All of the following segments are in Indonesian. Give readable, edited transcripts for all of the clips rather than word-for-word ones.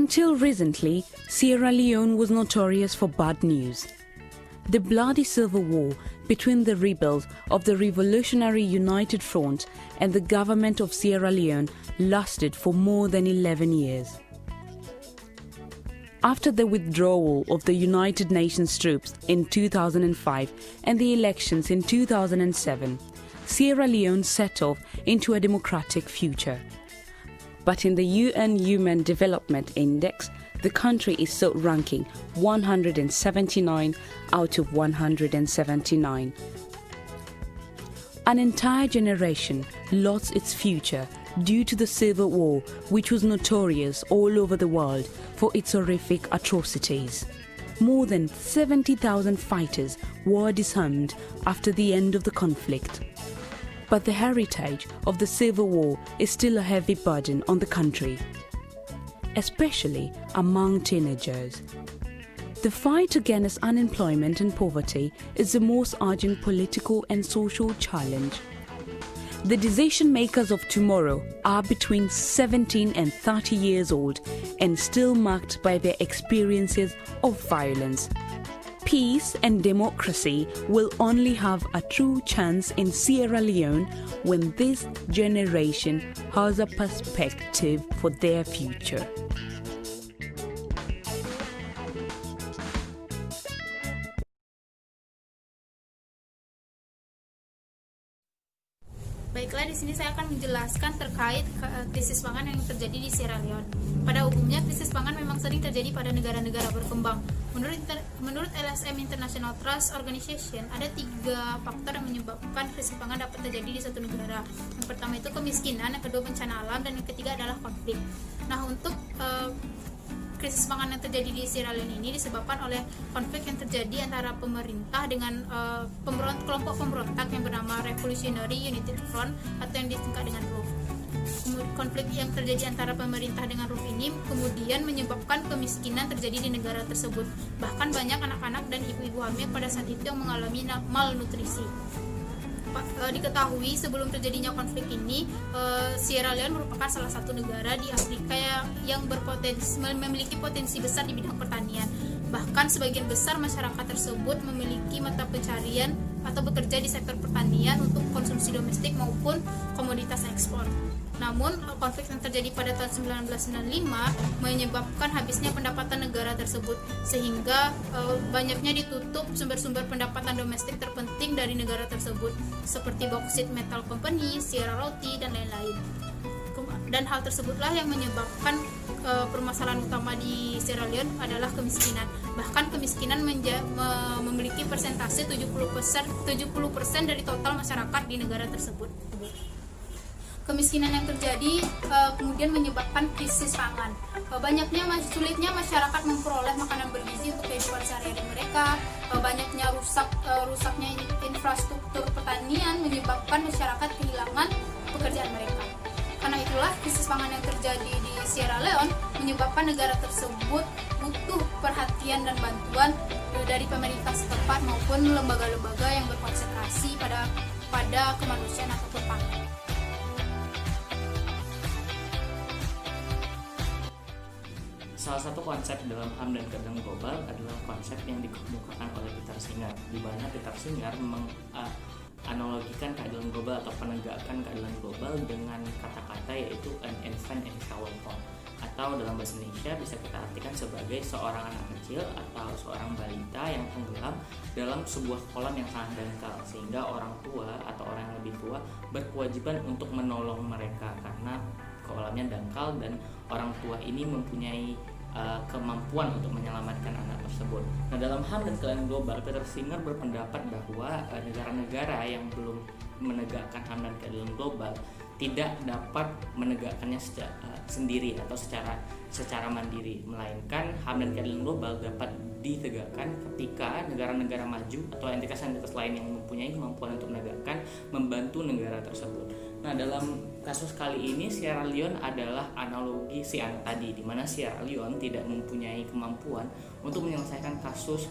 Until recently, Sierra Leone was notorious for bad news. The bloody civil war between the rebels of the Revolutionary United Front and the government of Sierra Leone lasted for more than 11 years. After the withdrawal of the United Nations troops in 2005 and the elections in 2007, Sierra Leone set off into a democratic future. But in the UN Human Development Index, the country is still ranking 179 out of 179. An entire generation lost its future due to the civil war, which was notorious all over the world for its horrific atrocities. More than 70,000 fighters were disarmed after the end of the conflict. But the heritage of the civil war is still a heavy burden on the country, especially among teenagers. The fight against unemployment and poverty is the most urgent political and social challenge. The decision makers of tomorrow are between 17 and 30 years old and still marked by their experiences of violence. Peace and democracy will only have a true chance in Sierra Leone when this generation has a perspective for their future. Baiklah, di sini saya akan menjelaskan terkait krisis pangan yang terjadi di Sierra Leone. Pada umumnya, krisis pangan memang sering terjadi pada negara-negara berkembang. Menurut LSM International Trust Organization, ada 3 faktor yang menyebabkan krisis pangan dapat terjadi di satu negara. Yang pertama itu kemiskinan, yang kedua bencana alam, dan yang ketiga adalah konflik. Nah, untuk krisis pangan yang terjadi di Sierra Leone ini disebabkan oleh konflik yang terjadi antara pemerintah dengan kelompok pemberontak yang bernama Revolutionary United Front atau yang disingkat dengan RUF. Konflik yang terjadi antara pemerintah dengan RUF ini kemudian menyebabkan kemiskinan terjadi di negara tersebut. Bahkan banyak anak-anak dan ibu-ibu hamil pada saat itu yang mengalami malnutrisi. Diketahui sebelum terjadinya konflik ini, Sierra Leone merupakan salah satu negara di Afrika yang memiliki potensi besar di bidang pertanian. Bahkan sebagian besar masyarakat tersebut memiliki mata pencarian atau bekerja di sektor pertanian untuk konsumsi domestik maupun komoditas ekspor. Namun, konflik yang terjadi pada tahun 1995 menyebabkan habisnya pendapatan negara tersebut, sehingga banyaknya ditutup sumber-sumber pendapatan domestik terpenting dari negara tersebut, seperti Bauxite Metal Company, Sierra Roti, dan lain-lain. Dan hal tersebutlah yang menyebabkan permasalahan utama di Sierra Leone adalah kemiskinan. Bahkan kemiskinan memiliki persentase 70% dari total masyarakat di negara tersebut. Kemiskinan yang terjadi kemudian menyebabkan krisis pangan. Sulitnya masyarakat memperoleh makanan bergizi untuk kehidupan sehari-hari mereka. Banyaknya rusaknya infrastruktur pertanian menyebabkan masyarakat kehilangan pekerjaan mereka. Karena itulah krisis pangan yang terjadi di Sierra Leone menyebabkan negara tersebut butuh perhatian dan bantuan dari pemerintah setempat maupun lembaga-lembaga yang berkonsentrasi pada kemanusiaan atau pangan. Salah satu konsep dalam HAM dan keadilan global adalah konsep yang dikemukakan oleh Peter Singer, di mana Peter Singer menganalogikan keadilan global atau penegakan keadilan global dengan kata-kata yaitu an infant in shower pond, atau dalam bahasa Indonesia bisa kita artikan sebagai seorang anak kecil atau seorang balita yang tenggelam dalam sebuah kolam yang sangat dangkal, sehingga orang tua atau orang yang lebih tua berkewajiban untuk menolong mereka karena kolamnya dangkal dan orang tua ini mempunyai kemampuan untuk menyelamatkan anak tersebut. Nah, dalam HAM dan keadilan global, Peter Singer berpendapat bahwa negara-negara yang belum menegakkan HAM dan keadilan global tidak dapat menegakkannya sendiri atau secara mandiri, melainkan HAM dan keadilan global dapat ditegakkan ketika negara-negara maju atau entitas-entitas lain yang mempunyai kemampuan untuk menegakkan membantu negara tersebut. Nah, dalam kasus kali ini Sierra Leone adalah analogi si anak tadi, di mana Sierra Leone tidak mempunyai kemampuan untuk menyelesaikan kasus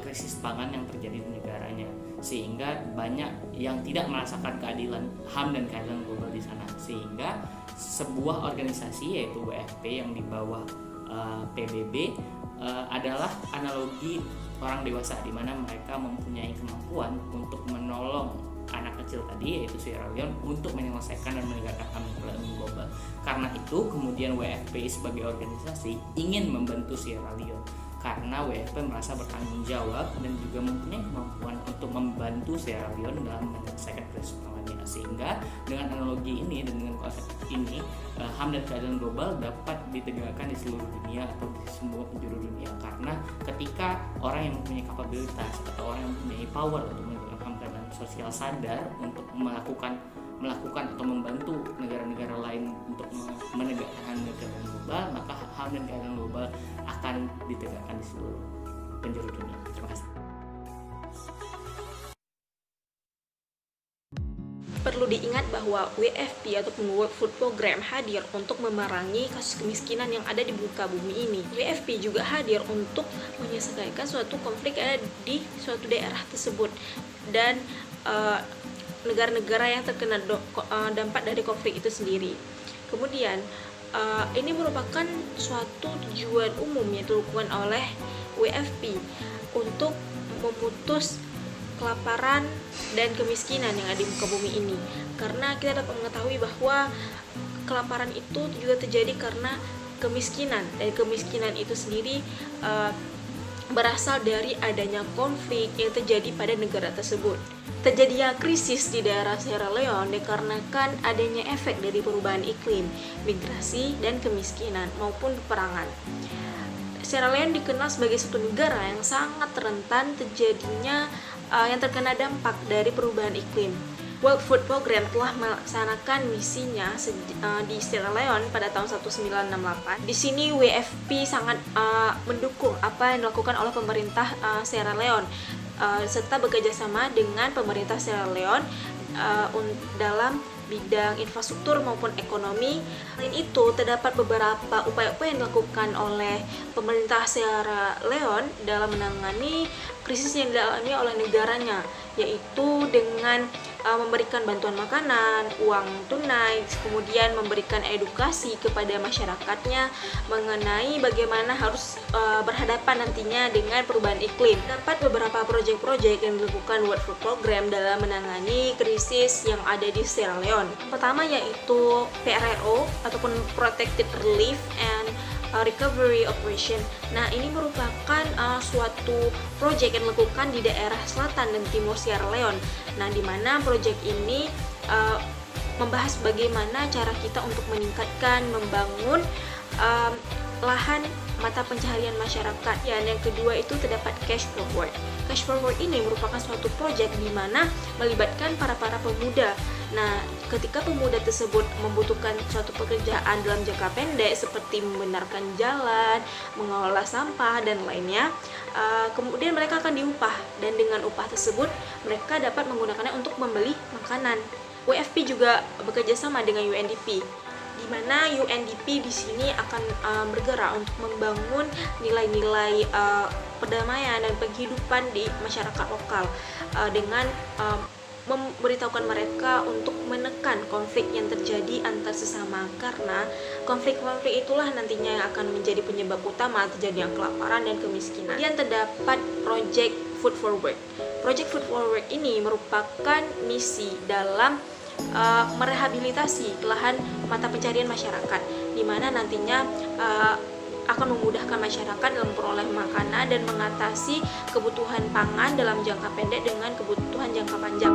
krisis pangan yang terjadi di negaranya, sehingga banyak yang tidak merasakan keadilan HAM dan keadilan global di sana, sehingga sebuah organisasi yaitu WFP yang di bawah PBB adalah analogi orang dewasa, di mana mereka mempunyai kemampuan untuk menolong anak kecil tadi, yaitu Sierra Leone, untuk menyelesaikan dan menegakkan HAM global. Karena itu kemudian WFP sebagai organisasi ingin membantu Sierra Leone, karena WFP merasa bertanggung jawab dan juga mempunyai kemampuan untuk membantu Sierra Leone dalam menyelesaikan krisis pangannya. Sehingga dengan analogi ini dan dengan konsep ini, HAM dan keadilan global dapat ditegakkan di seluruh dunia atau di semua penjuru dunia. Karena ketika orang yang mempunyai kapabilitas atau orang yang mempunyai power untuk menegakkan HAM dan sosial sadar untuk melakukan atau membantu negara-negara lain untuk menegakkan HAM dan keadilan global, maka HAM dan keadilan global akan ditegakkan di seluruh penjuru dunia. Terima kasih. Perlu diingat bahwa WFP ataupun World Food Program hadir untuk memerangi kasus kemiskinan yang ada di muka bumi ini. WFP juga hadir untuk menyelesaikan suatu konflik yang ada di suatu daerah tersebut dan negara-negara yang terkena dampak dari konflik itu sendiri. Kemudian ini merupakan suatu tujuan umum yang dilakukan oleh WFP untuk memutus kelaparan dan kemiskinan yang ada di muka bumi ini. Karena kita dapat mengetahui bahwa kelaparan itu juga terjadi karena kemiskinan, dan kemiskinan itu sendiri berasal dari adanya konflik yang terjadi pada negara tersebut. Terjadinya krisis di daerah Sierra Leone dikarenakan adanya efek dari perubahan iklim, migrasi, dan kemiskinan maupun peperangan. Sierra Leone dikenal sebagai suatu negara yang sangat rentan terjadinya yang terkena dampak dari perubahan iklim. World Food Program telah melaksanakan misinya di Sierra Leone pada tahun 1968. Di sini WFP sangat mendukung apa yang dilakukan oleh pemerintah Sierra Leone serta bekerjasama dengan pemerintah Sierra Leone dalam bidang infrastruktur maupun ekonomi. Selain itu, terdapat beberapa upaya-upaya yang dilakukan oleh pemerintah Sierra Leone dalam menangani krisis yang dialami oleh negaranya, yaitu dengan memberikan bantuan makanan, uang tunai, kemudian memberikan edukasi kepada masyarakatnya mengenai bagaimana harus berhadapan nantinya dengan perubahan iklim. Dapat beberapa proyek-proyek yang dilakukan World Food Program dalam menangani krisis yang ada di Sierra Leone. Pertama yaitu PRRO ataupun Protected Relief and Recovery Operation. Nah, ini merupakan suatu proyek yang dilakukan di daerah selatan dan timur Sierra Leone. Nah, di mana proyek ini membahas bagaimana cara kita untuk meningkatkan, membangun lahan mata pencaharian masyarakat. Dan yang kedua itu terdapat Cash Forward. Cash Forward ini merupakan suatu proyek di mana melibatkan para pemuda. Nah, ketika pemuda tersebut membutuhkan suatu pekerjaan dalam jangka pendek seperti membenarkan jalan, mengelola sampah, dan lainnya, kemudian mereka akan diupah, dan dengan upah tersebut mereka dapat menggunakannya untuk membeli makanan. WFP juga bekerja sama dengan UNDP, di mana UNDP di sini akan bergerak untuk membangun nilai-nilai perdamaian dan penghidupan di masyarakat lokal dengan memberitahukan mereka untuk menekan konflik yang terjadi antar sesama, karena konflik-konflik itulah nantinya yang akan menjadi penyebab utama terjadinya kelaparan dan kemiskinan. Kemudian terdapat Project Food for Work. Project Food for Work ini merupakan misi dalam merehabilitasi lahan mata pencarian masyarakat, di mana nantinya akan memudahkan masyarakat dalam memperoleh makanan dan mengatasi kebutuhan pangan dalam jangka pendek dengan kebutuhan jangka panjang.